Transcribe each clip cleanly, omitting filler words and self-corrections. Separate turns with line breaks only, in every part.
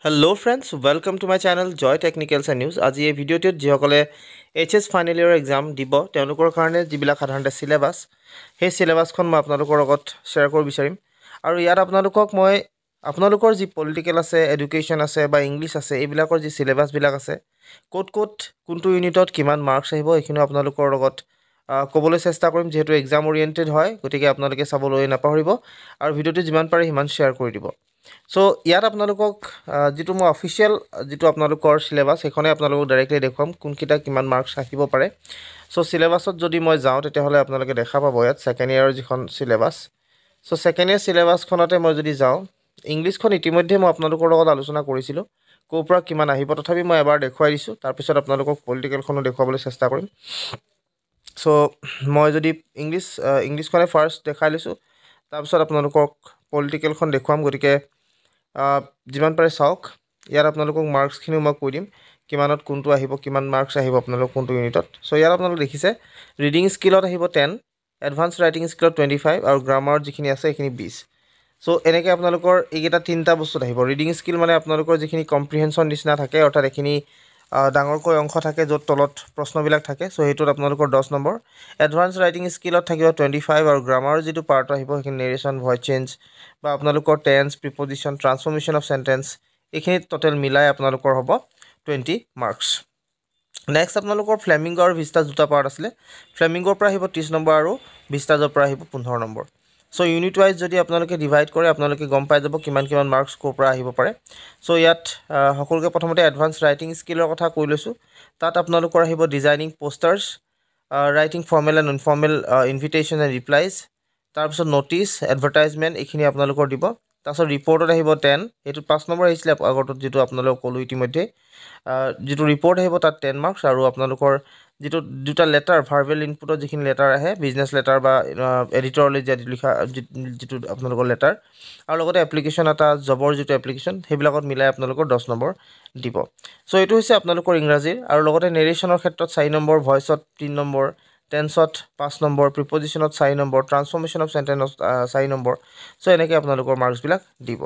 Hello friends, welcome to my channel Joy Technicals and News. আজি এই ভিডিঅ'টোত যিসকলে HS ফাইনেল ইয়াৰ এক্সাম দিব তেওঁলোকৰ কাৰণে যিবিলাক সাধাৰণতে সিলেবাস সেই সিলেবাসখন মই আপোনালোকৰ লগত শ্বেয়াৰ কৰিব বিচাৰিম আৰু ইয়াত আপোনালোকক মই আপোনালোকৰ যি পলিটিকেল আছে এডুকেশ্যন আছে বা ইংলিছ আছে এইবিলাকৰ যি সিলেবাস বিলাক আছে কোট কোনটো ইউনিটত কিমান মাৰ্কছ আহিব এইখিনি আপোনালোকৰ লগত ক'বলৈ চেষ্টা কৰিম যেহেতু এক্সাম ওৰিয়েন্টেড হয় গতিকে আপোনালোকে চাবলৈ নাপাহৰিব আৰু ভিডিঅ'টো যিমান পাৰে সিমান শ্বেয়াৰ কৰি দিব সো ইয়াত আপোনালোকক যেটো মই অফিচিয়েল যেটো আপোনালোকৰ সিলেবাস এখনে আপোনালোকক ডাইৰেক্টলি দেখুৱাম কোনকিটা কিমান মাৰ্কছ আহিব পাৰে সো সিলেবাসত যদি মই যাওঁ তেতিয়াহলে আপোনালোকে দেখা পাব ইয়াত সেকেন্ড ইয়াৰৰ যিখন সিলেবাস সো সেকেন্ড ইয়াৰ সিলেবাসখনতে মই যদি যাওঁ ইংলিছখন ইতিমধ্যে মই আপোনালোকৰ লগত আলোচনা কৰিছিলো কোপৰা কিমান আহিব তথাপি মই এবাৰ দেখুৱাই দিছো তাৰ পিছত আপোনালোকক পলিটিকেলখনো দেখুৱাবলৈ চেষ্টা কৰিম সো মই যদি ইংলিছখনে ফাৰ্স্ট দেখাই লৈছো তাৰ পিছত আপোনালোকক পলিটিকেলখন দেখুৱাম গতিকে যিমান পাৰে চাওক ইয়াত আপোনালোকক মাৰ্কছখিনি মই কৈ দিম কিমানত কোনটো আহিব কিমান মাৰ্কছ আহিব আপোনালোক কোনটো ইউনিটত সো ইয়াত আপোনালোক দেখিছে ৰিডিং স্কিলত আহিব 10 এডভান্স ৰাইটিং স্কিলত 25 আৰু গ্ৰামাৰ যিখিনি আছে এইখিনি 20 সো এনেকৈ আপোনালোকৰ এইকেইটা তিনটা বস্তু আহিব ৰিডিং স্কিল মানে আপোনালোকৰ যিখিনি কম্প্ৰিহেনশন নিচিনা থাকে অৰ্থাৎ এখিনি ডাঙৰকৈ অংশ থাকে য'ত তলত প্ৰশ্নবিলাক থাকে সো হেতুত আপোনালোকৰ 10 নম্বৰ এডভান্স ৰাইটিং স্কিলত থাকিব 25 আৰু গ্ৰামাৰ যেটো পাৰ্ট আহিব হেখিনি নেৰেশন ভয়েস চেঞ্জ বা আপোনালোকৰ টেন্স প্ৰিপজিশন ট্ৰান্সফৰমেশন অফ সেন্টেন্স এইখিনি টোটাল মিলাই আপোনালোকৰ হ'ব 20 মাৰ্কছ নেক্সট আপোনালোকৰ ফ্লেমিংগো আৰু ভিস্টাজ দুটা পাৰ্ট আছিল ফ্লেমিংগোৰ পৰা আহিব 30 নম্বৰ আৰু ভিস্টাজৰ পৰা আহিব 15 নম্বৰ সো ইউনিট ওয়াইজ যদি আপোনালোকে ডিভাইড কৰে আপোনালোকে গম পাই যাব কিমান মাৰ্কছ কোৰ পৰা আহিব পাৰে সো ইয়াত সকলোকে প্ৰথমতে এডভান্স ৰাইটিং স্কিলৰ কথা কৈ লৈছো তাত আপোনালোকৰ আহিব designing posters writing formal and informal invitation and replies তাৰ পিছত নোটিস এডভাৰটাইজমেন্ট এইখিনি আপোনালোকৰ দিব তাৰপিছত ৰিপৰ্টত আহিব 10 এটো 5 নম্বৰ আহিছিল আগৰটো যেটো আপোনালোক কলো ইতিমধ্যে যেটো ৰিপৰ্ট আহিব তাত 10 মাৰ্কছ আৰু আপোনালোকৰ যেটো দুটা লেটাৰ ভাৰ্বেল ইনপুটত যিখিনি লেটাৰ আহে বিজনেস লেটাৰ বা এডিটৰলে যেটো লিখা যেটো আপোনালোকৰ লেটাৰ আৰু লগতে এপ্লিকেশন এটা জবৰ যেটো এপ্লিকেশন হেবিলাকত মিলাই আপোনালোকৰ 10 নম্বৰ দিব সো এটো হৈছে আপোনালোকৰ ইংৰাজীৰ আৰু লগতে নেৰেশনৰ ক্ষেত্ৰত 4 নম্বৰ ভয়েসত 3 নম্বৰ টেন্সত 5 নম্বৰ প্ৰিপজিশনত 4 নম্বৰ ট্ৰান্সফৰমেশন অফ সেন্টেন্স 4 নম্বৰ সো এনেকৈ আপোনালোকৰ মাৰ্কছ বিলাক দিব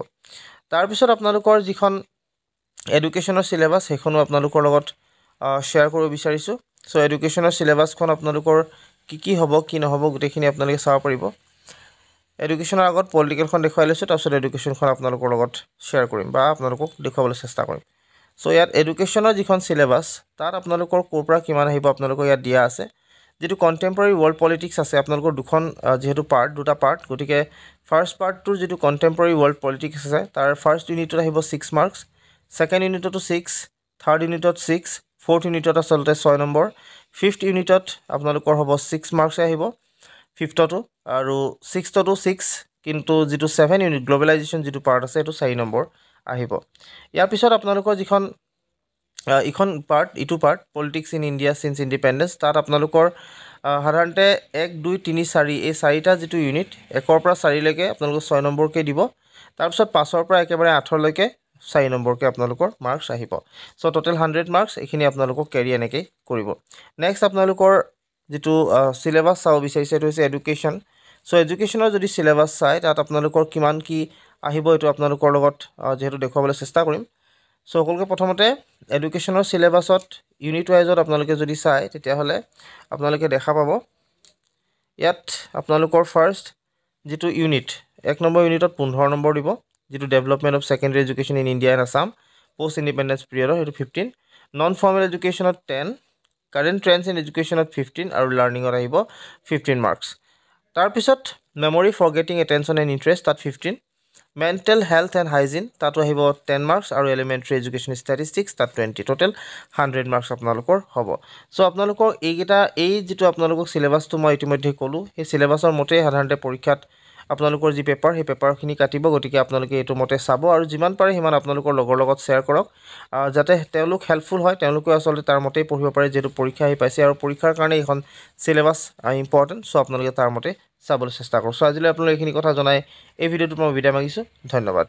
তাৰ পিছত আপোনালোকৰ যিখন এডুকেশনৰ সিলেবাস হেখনো আপোনালোকৰ লগত শ্বেয়াৰ কৰিব বিচাৰিছো সো এডুকেশনৰ সিলেবাসখন আপোনালোকৰ কি হ'ব কি নহব গুটেখিনি আপোনালোকে চাব পাৰিব এডুকেশনৰ আগত পলিটিকেলখন দেখুৱাই লৈছো তাৰপিছত এডুকেশনখন আপোনালোকৰ লগত শ্বেয়াৰ কৰিম বা আপোনালোকক দেখুৱাবলৈ চেষ্টা কৰিম সো ইয়াত এডুকেশনৰ যিখন সিলেবাস তাত আপোনালোকৰ কোৰপৰা কিমান আহিব আপোনালোকৰ ইয়াত দিয়া আছে যেটো কন্টেম্পৰাৰী ওয়াৰ্ল্ড পলিটিক্স আছে আপোনালোকৰ দুখন যেহেতু দুটা পাৰ্ট গতিকে ফাৰ্স্ট পাৰ্টটোৰ যেটো কন্টেম্পৰাৰী ওয়াৰ্ল্ড পলিটিক্স আছে তাৰ ফাৰ্স্ট ইউনিটত আহিব 6 মাৰ্কছ সেকেন্ড ইউনিটতো 6 থাৰ্ড ইউনিটত 6 ফোৰ্থ ইউনিটত আসলতে 6 নম্বৰ ফিফথ ইউনিটত আপোনালোকৰ হ'ব 6 মাৰ্কছ আহিব ফিফথটো আৰু সিক্সথটো 6 কিন্তু যেটো 7 ইউনিট গ্লোবালাইজেশন যেটো পাৰ্ট আছে এটো 4 নম্বৰ আহিব ইয়াৰ পিছত আপোনালোকৰ যিখন ইখন পাৰ্ট ইটো part politics in India since independence তাত আপোনালোকৰ সাধাৰণতে 1 2 3 4 এই চাৰিটা যেটো ইউনিট 1 ৰ পৰা 4 লৈকে আপোনালোকৰ 6 নম্বৰকে দিব তাৰ পিছত 5 ৰ পৰা একেবাৰে 8 লৈকে 4 নম্বৰকে আপোনালোকৰ মাৰ্কছ আহিব সো টোটাল 100 মাৰ্কছ এইখিনি আপোনালোকক ক্যাৰি এনেকৈ কৰিব নেক্সট আপোনালোকৰ যেটো সিলেবাস চাও বিচাৰিছে এটো হৈছে এডুকেশ্যন সো এডুকেশ্যনৰ যদি সিলেবাস চাই তাত আপোনালোকৰ কিমান কি আহিব এটো আপোনালোকৰ লগত যেহেতু দেখুৱাবলৈ চেষ্টা কৰিম সো সকলোকে প্ৰথমতে এডুকেশ্যনৰ সিলেবাসত ইউনিট ওয়াইজত আপোনালোকে যদি চাই তেতিয়া হলে আপোনালোকে দেখা পাব ইয়াত আপোনালোকৰ ফাৰ্স্ট যেটো ইউনিট 1 নম্বৰ ইউনিটত 15 নম্বৰ দিব যেটো development of secondary education in India and Assam post independence পিৰিয়ডৰ হেতু 15 নন ফৰ্মেল এডুকেশ্যনত 10 কাৰেন্ট ট্ৰেন্ডছ ইন এডুকেশ্যনত 15 আৰু লাৰ্নিঙত আহিব 15 মাৰ্কছ তাৰ পিছত memory forgetting attention and interest তাত 15 মেন্টেল হেলথ এণ্ড হাইজিন তাতো আহিব 10 মাৰ্কছ আৰু এলিমেন্টাৰী এডুকেশ্যন ষ্টেটিষ্টিক্স তাত 20 টোটাল 100 মাৰ্কছ আপোনালোকৰ হ'ব সো আপোনালোকৰ এইগিটা এই যেটো আপোনালোকক সিলেবাসটো মই ইতিমধ্যে কলো এই সিলেবাসৰ মতে সাধাৰণতে পৰীক্ষাত আপোনালোকৰ যি পেপাৰ সেই পেপাৰখিনি কাটিব গতিকে আপোনালোকে এটো মতে চাব আৰু যিমান পাৰে হিমান আপোনালোকৰ লগৰ লগত শ্বেয়াৰ কৰক যাতে তেওঁলোক হেল্পফুল হয় তেওঁলোকে আসলে তাৰ মতে পঢ়িব পাৰে যেটো পৰীক্ষা আহি পাইছে আৰু পৰীক্ষাৰ কাৰণে এখন সিলেবাস ইম্পৰ্টেন্ট সো আপোনালোকে তাৰ মতে চাবলৈ চেষ্টা কৰক সো আজিলৈ আপোনালোক এইখিনি কথা জনাই এই ভিডিঅটো মই বিদায় মাগিছো ধন্যবাদ